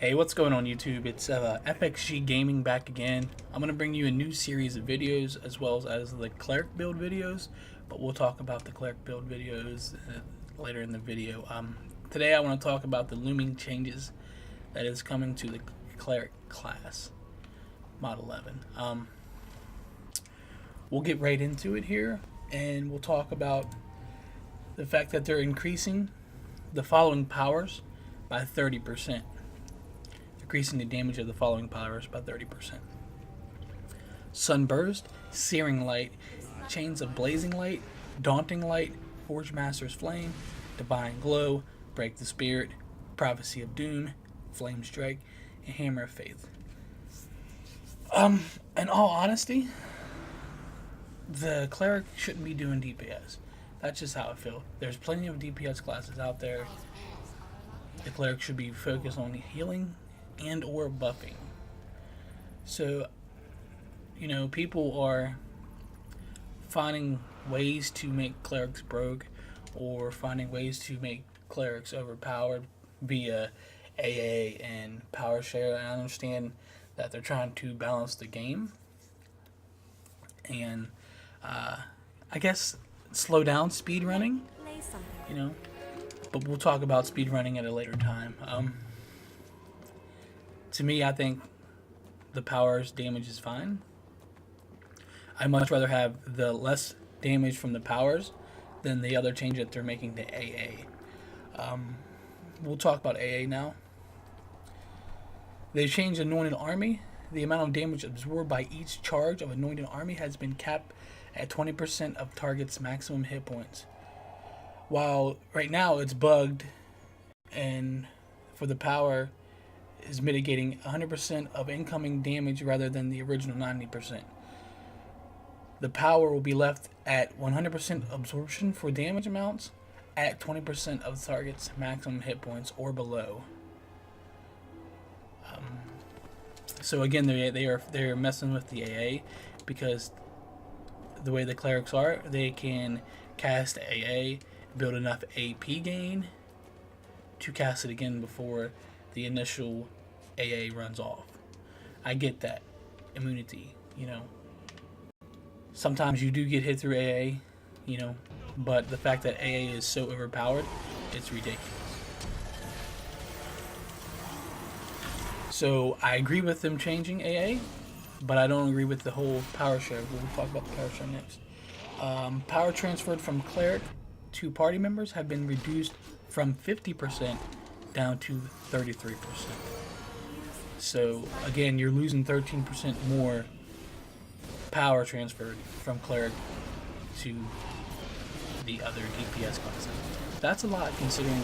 Hey, what's going on YouTube? It's FXG Gaming back again. I'm going to bring you a new series of videos as well as the Cleric build videos, but we'll talk about the Cleric build videos later in the video. Today I want to talk about the looming changes that is coming to the Cleric class, Mod 11. We'll get right into it here, and we'll talk about the fact that they're increasing the following powers by 30%. Increasing the damage of the following powers by 30%. Sunburst, Searing Light, Chains of Blazing Light, Daunting Light, Forge Master's Flame, Divine Glow, Break the Spirit, Prophecy of Doom, Flame Strike, and Hammer of Faith. In all honesty, the Cleric shouldn't be doing DPS. That's just how I feel. There's plenty of DPS classes out there. The Cleric should be focused on healing and or buffing. So, people are finding ways to make clerics broke or finding ways to make clerics overpowered via AA and power share. I understand that they're trying to balance the game and I guess slow down speed running, but we'll talk about speed running at a later time. To me, I think the power's damage is fine. I'd much rather have the less damage from the powers than the other change that they're making to AA. We'll talk about AA now. They've changed Anointed Army. The amount of damage absorbed by each charge of Anointed Army has been capped at 20% of target's maximum hit points. While right now it's bugged, and for the power is mitigating 100% of incoming damage rather than the original 90%. The power will be left at 100% absorption for damage amounts at 20% of the target's maximum hit points or below. So again, they're messing with the AA because the way the clerics are, they can cast AA, build enough AP gain to cast it again before the initial AA runs off. I get that. Immunity, Sometimes you do get hit through AA, but the fact that AA is so overpowered, it's ridiculous. So I agree with them changing AA, but I don't agree with the whole power share. We'll talk about the power share next. Power transferred from cleric to party members have been reduced from 50% down to 33%. So again, you're losing 13% more power transferred from cleric to the other DPS classes. That's a lot considering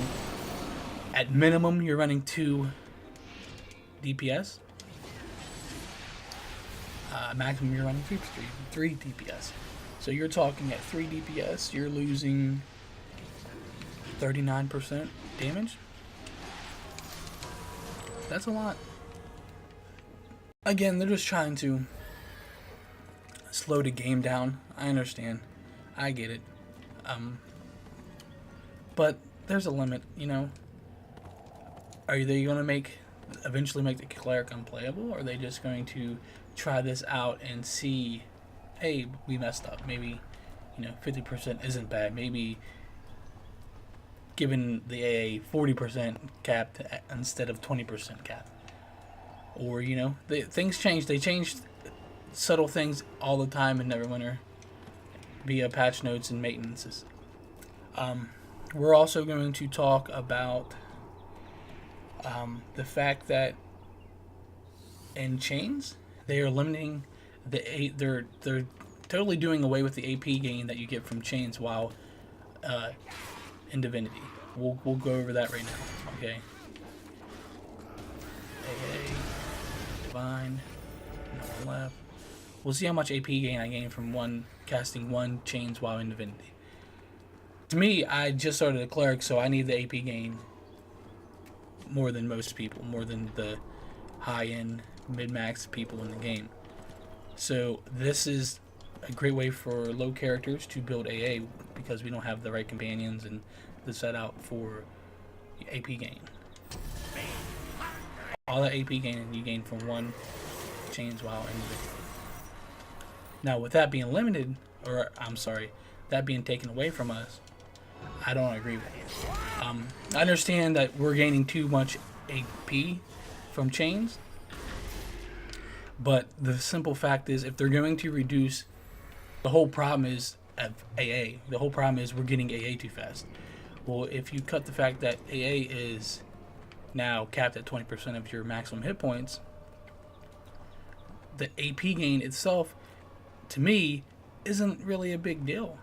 at minimum you're running 2 DPS. Maximum you're running 3 DPS. So you're talking at 3 DPS, you're losing 39% damage. That's a lot. Again, they're just trying to slow the game down. I understand. I get it. But there's a limit, Are they going to eventually make the cleric unplayable? Or are they just going to try this out and see, hey, we messed up. Maybe, 50% isn't bad. Maybe giving the AA 40% capped instead of 20% capped. Or, things change. They changed subtle things all the time in Neverwinter via patch notes and maintenances. We're also going to talk about the fact that in chains, they are limiting they're totally doing away with the AP gain that you get from chains while in Divinity. We'll go over that right now. Okay. AA, Divine, no one left. We'll see how much AP gain I gain from casting 1 chains while in Divinity. To me, I just started a cleric, so I need the AP gain more than most people, more than the high-end, mid-max people in the game. So this is a great way for low characters to build AA because we don't have the right companions and the setup for AP gain. All that AP gain you gain from one chains while in the video. Now, with that being limited, or I'm sorry, that being taken away from us, I don't agree with it. I understand that we're gaining too much AP from chains, but the simple fact is, if they're going to reduce, the whole problem is AA. The whole problem is we're getting AA too fast. Well, if you cut the fact that AA is now capped at 20% of your maximum hit points, the AP gain itself, to me, isn't really a big deal.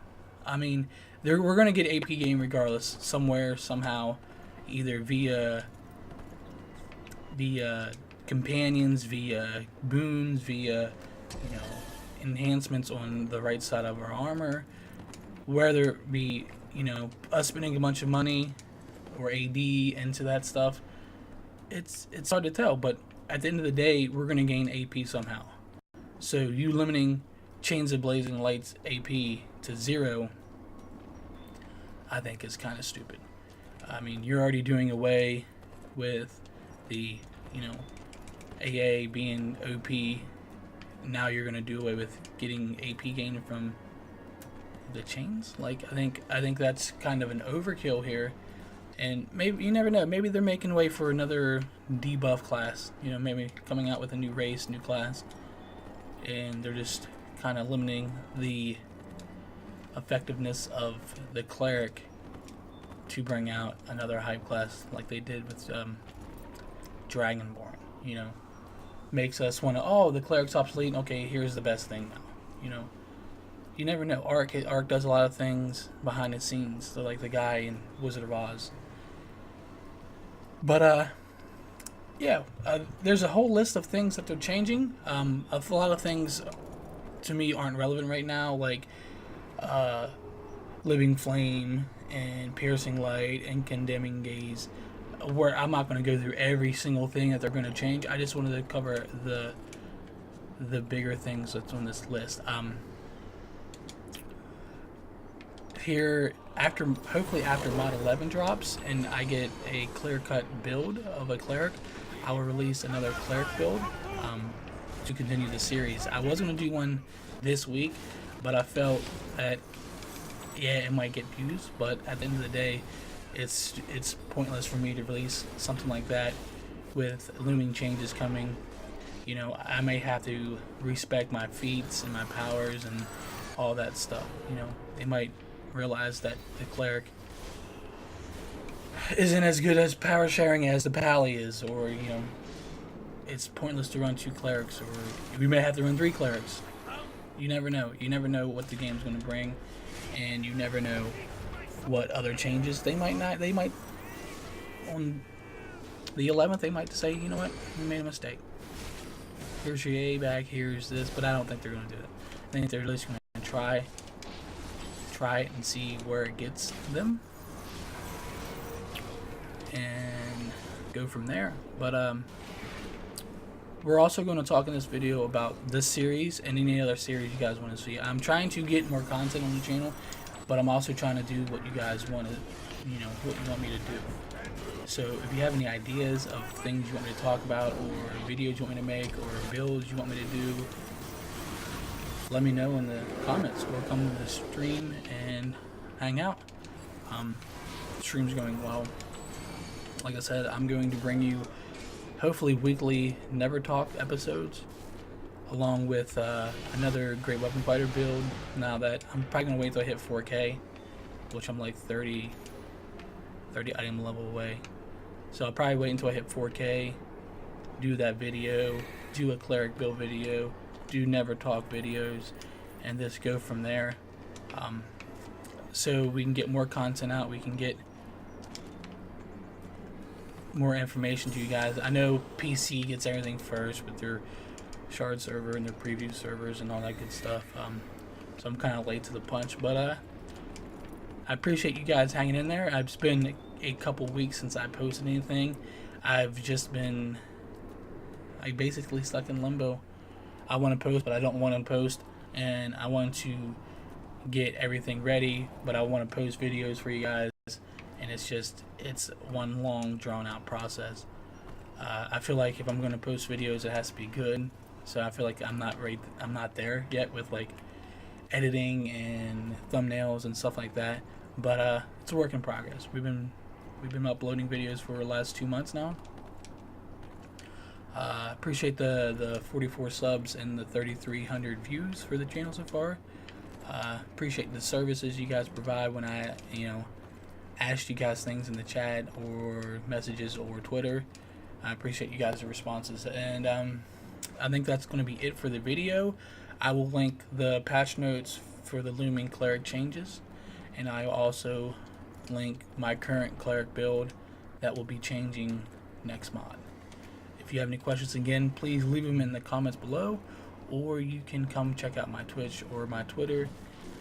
I mean, we're going to get AP gain regardless, somewhere, somehow, either via companions, via boons, via, you know, enhancements on the right side of our armor, whether it be, you know, us spending a bunch of money or AD into that stuff. It's hard to tell, but at the end of the day, we're going to gain AP somehow. So you limiting Chains of Blazing Light's AP to 0, I think is kind of stupid. I mean, you're already doing away with the, you know, AA being OP. Now you're going to do away with getting AP gain from the chains. Like, I think that's kind of an overkill here. And maybe, you never know, maybe they're making way for another debuff class, you know, maybe coming out with a new race, new class, and they're just kind of limiting the effectiveness of the Cleric to bring out another hype class like they did with Dragonborn. You know, makes us want to, oh, the Cleric's obsolete, okay, here's the best thing now. You know, you never know. Arc does a lot of things behind the scenes, so like the guy in Wizard of Oz. But yeah, there's a whole list of things that they're changing. A lot of things to me aren't relevant right now, like Living Flame and Piercing Light and Condemning Gaze, where I'm not going to go through every single thing that they're going to change. I just wanted to cover the bigger things that's on this list. Here, hopefully after mod 11 drops and I get a clear-cut build of a Cleric, I will release another Cleric build to continue the series. I was going to do one this week, but I felt that, yeah, it might get views, but at the end of the day, it's pointless for me to release something like that with looming changes coming. You know, I may have to respec my feats and my powers and all that stuff. You know, they might realize that the Cleric isn't as good as power sharing as the Pally is, or, you know, it's pointless to run 2 Clerics, or we may have to run 3 Clerics. You never know. You never know what the game's going to bring, and you never know what other changes they might not. They might, on the 11th, they might say, you know what, we made a mistake. Here's your A back, here's this, but I don't think they're going to do it. I think they're just going to try it and see where it gets them, and go from there. But we're also going to talk in this video about this series and any other series you guys want to see. I'm trying to get more content on the channel, but I'm also trying to do what you guys want to, you know, what you want me to do. So if you have any ideas of things you want me to talk about, or videos you want me to make, or builds you want me to do, let me know in the comments, or come to the stream and hang out. Stream's going well. Like I said, I'm going to bring you hopefully weekly Nevertalk episodes, along with another great weapon fighter build. Now that I'm probably gonna wait till I hit 4K, which I'm like 30 item level away. So I'll probably wait until I hit 4K, do that video, do a Cleric build video, do Nevertalk videos, and just go from there. So we can get more content out, we can get more information to you guys. I know PC gets everything first with their shard server and their preview servers and all that good stuff. So I'm kind of late to the punch, but I appreciate you guys hanging in there. It's been a couple weeks since I posted anything. I've just been basically stuck in limbo. I want to post, but I don't want to post, and I want to get everything ready, but I want to post videos for you guys, and it's one long drawn out process. I feel like if I'm going to post videos, it has to be good. So I feel like I'm not there yet with like editing and thumbnails and stuff like that. But it's a work in progress. We've been uploading videos for the last 2 months now. Appreciate the 44 subs and the 3,300 views for the channel so far. Appreciate the services you guys provide when I, asked you guys things in the chat or messages or Twitter. I appreciate you guys' responses, and I think that's going to be it for the video. I will link the patch notes for the looming cleric changes, and I will also link my current cleric build that will be changing next mod. If you have any questions, again, please leave them in the comments below, or you can come check out my Twitch or my Twitter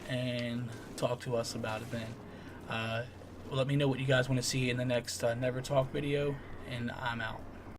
and talk to us about it then. Let me know what you guys want to see in the next Nevertalk video, and I'm out.